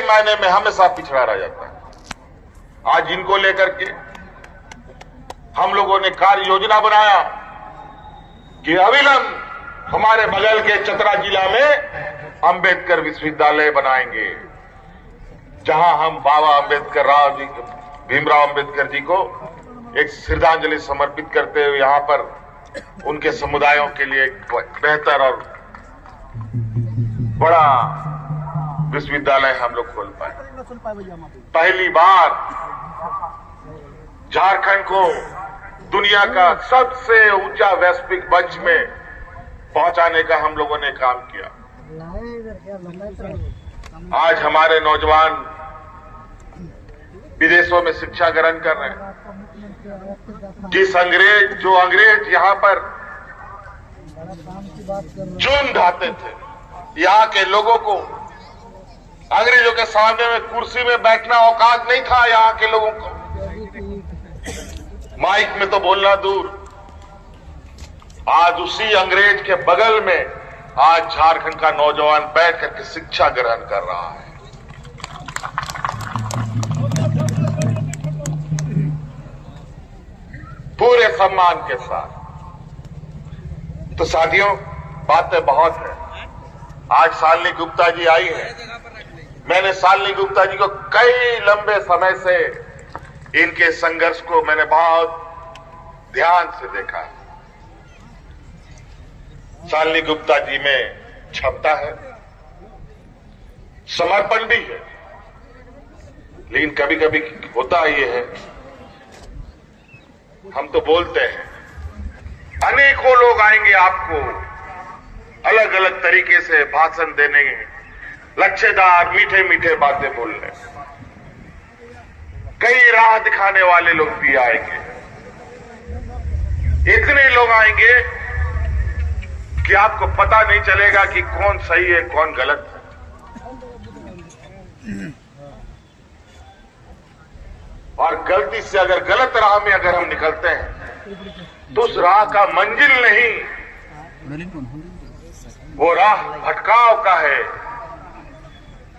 मायने में हमेशा पिछड़ा रह जाता है। आज इनको लेकर के हम लोगों ने कार्य योजना बनाया कि अविलंब हमारे बगल के चतरा जिला में अंबेडकर विश्वविद्यालय बनाएंगे, जहां हम बाबा अंबेडकर भीमराव अंबेडकर जी को एक श्रद्धांजलि समर्पित करते हुए यहां पर उनके समुदायों के लिए एक बेहतर और बड़ा विश्वविद्यालय हम लोग खोल पाए। पहली बार झारखंड को दुनिया का सबसे ऊंचा वैश्विक मंच में पहुंचाने का हम लोगों ने काम किया। आज हमारे नौजवान विदेशों में शिक्षा ग्रहण कर रहे हैं। जो अंग्रेज यहां पर जुर्म ढाते थे, यहां के लोगों को अंग्रेजों के सामने में कुर्सी में बैठना औकात नहीं था। यहां के लोगों को माइक में तो बोलना दूर, आज उसी अंग्रेज के बगल में आज झारखंड का नौजवान बैठ करके शिक्षा ग्रहण कर रहा है। पूरे सम्मान के साथ। तो साथियों, बातें बहुत है। आज शालिनी गुप्ता जी आई है। मैंने शालिनी गुप्ता जी को कई लंबे समय से इनके संघर्ष को मैंने बहुत ध्यान से देखा है। शालिनी गुप्ता जी में क्षमता है, समर्पण भी है, लेकिन कभी कभी होता ये है, हम तो बोलते हैं, अनेकों लोग आएंगे आपको अलग अलग तरीके से भाषण देने, लच्छेदार मीठे मीठे बातें बोलने, कई राह दिखाने वाले लोग भी आएंगे। इतने लोग आएंगे कि आपको पता नहीं चलेगा कि कौन सही है कौन गलत है। और गलती से अगर गलत राह में अगर हम निकलते हैं तो उस राह का मंजिल नहीं, वो राह भटकाव का है,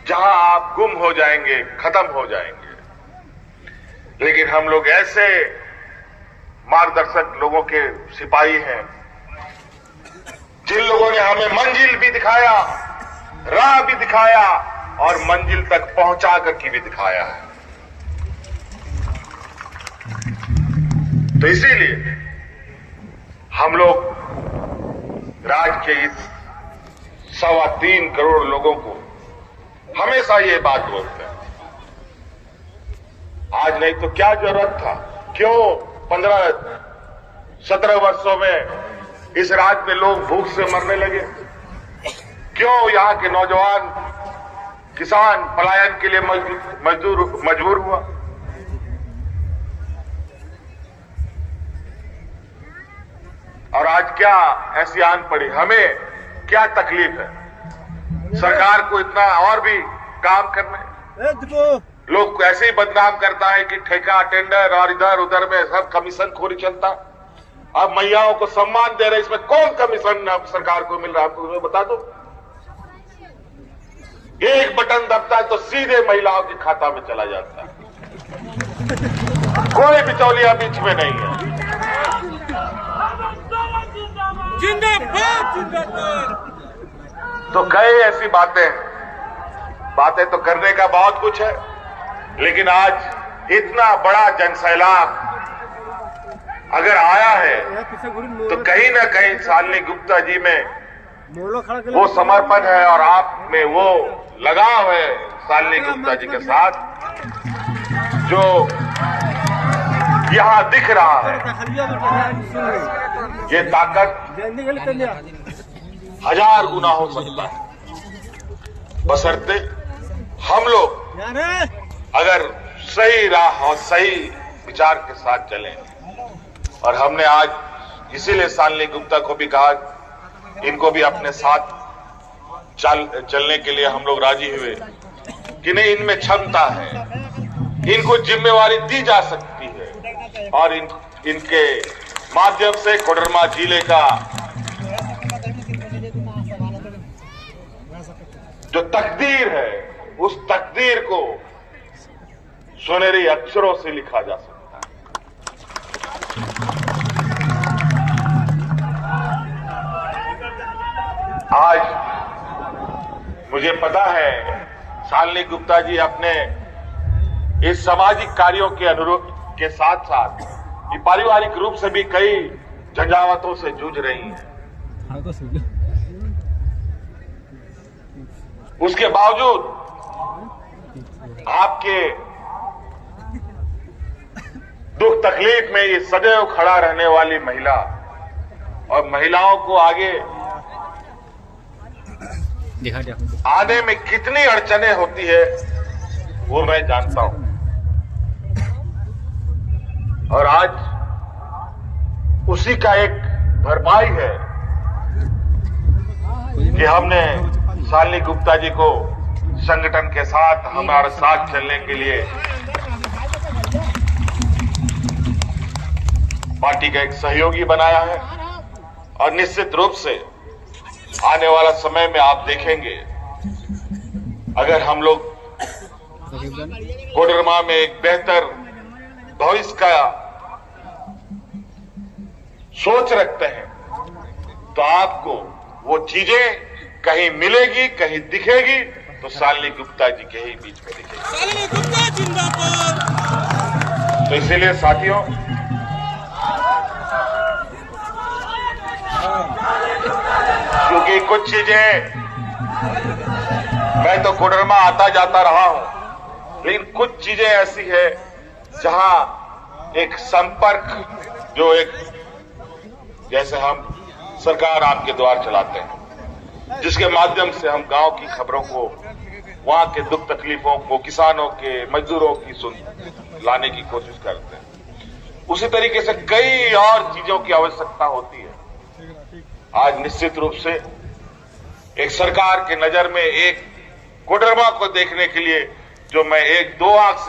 जहां आप गुम हो जाएंगे, खत्म हो जाएंगे। लेकिन हम लोग ऐसे मार्गदर्शक लोगों के सिपाही हैं जिन लोगों ने हमें मंजिल भी दिखाया, राह भी दिखाया और मंजिल तक पहुंचा करके भी दिखाया है। तो इसीलिए हम लोग राज्य के इस 3.25 करोड़ लोगों को हमेशा ये बात बोलते हैं, आज नहीं तो क्या जरूरत था, क्यों 15-17 वर्षों में इस राज्य में लोग भूख से मरने लगे, क्यों यहां के नौजवान किसान पलायन के लिए मजबूर हुआ। और आज क्या ऐसी आन पड़ी, हमें क्या तकलीफ है सरकार को इतना और भी काम करने। लोग ऐसे ही बदनाम करता है कि ठेका टेंडर और इधर उधर में सब कमीशन खोरी चलता। अब महिलाओं को सम्मान दे रहे, इसमें कौन कमीशन सरकार को मिल रहा है आपको बता दो। एक बटन दबता है तो सीधे महिलाओं के खाता में चला जाता है, कोई बिचौलिया बीच में नहीं है। जिंदाबाद जिंदाबाद। तो कई ऐसी बातें तो करने का बहुत कुछ है, लेकिन आज इतना बड़ा जनसैलाब अगर आया है तो कहीं ना कहीं शालिनी गुप्ता जी में वो समर्पण है और आप में वो लगाव है शालिनी गुप्ता जी के साथ, जो यहां दिख रहा है। ये ताकत 1000 गुना हो सकता है, बशर्ते हम लोग अगर सही राह और सही विचार के साथ चलें। और हमने आज इसीलिए शालिनी गुप्ता को भी कहा, इनको भी अपने साथ चलने के लिए हम लोग राजी हुए कि नहीं, इनमें क्षमता है, इनको जिम्मेवारी दी जा सकती है और इनके माध्यम से कोडरमा जिले का जो तकदीर है उस तकदीर को सुनहरे अक्षरों से लिखा जा सकता है। आज मुझे पता है शालिनी गुप्ता जी अपने इस सामाजिक कार्यों के अनुरूप के साथ साथ ये पारिवारिक रूप से भी कई झंझावातों से जूझ रही हैं। उसके बावजूद आपके दुख तकलीफ में ये सदैव खड़ा रहने वाली महिला और महिलाओं को आगे आने में कितनी अड़चनें होती है वो मैं जानता हूं। और आज उसी का एक भरपाई है कि हमने शालिनी गुप्ता जी को संगठन के साथ हमारे साथ चलने के लिए पार्टी का एक सहयोगी बनाया है। और निश्चित रूप से आने वाला समय में आप देखेंगे अगर हम लोग कोडरमा में एक बेहतर भविष्य का सोच रखते हैं तो आपको वो चीजें कहीं मिलेगी, कहीं दिखेगी तो शालिनी गुप्ता जी के ही बीच में दिखेगी। शालिनी गुप्ता जिंदाबाद। तो इसीलिए साथियों, क्योंकि कुछ चीजें मैं तो कोडरमा आता जाता रहा हूं, लेकिन कुछ चीजें ऐसी है जहां एक संपर्क जो एक जैसे हम सरकार आपके द्वार चलाते हैं जिसके माध्यम से हम गांव की खबरों को, वहां के दुख तकलीफों को, किसानों के, मजदूरों की लाने की कोशिश करते हैं, उसी तरीके से कई और चीजों की आवश्यकता होती है। आज निश्चित रूप से एक सरकार की नजर में एक कोडरमा को देखने के लिए जो मैं एक दो आंख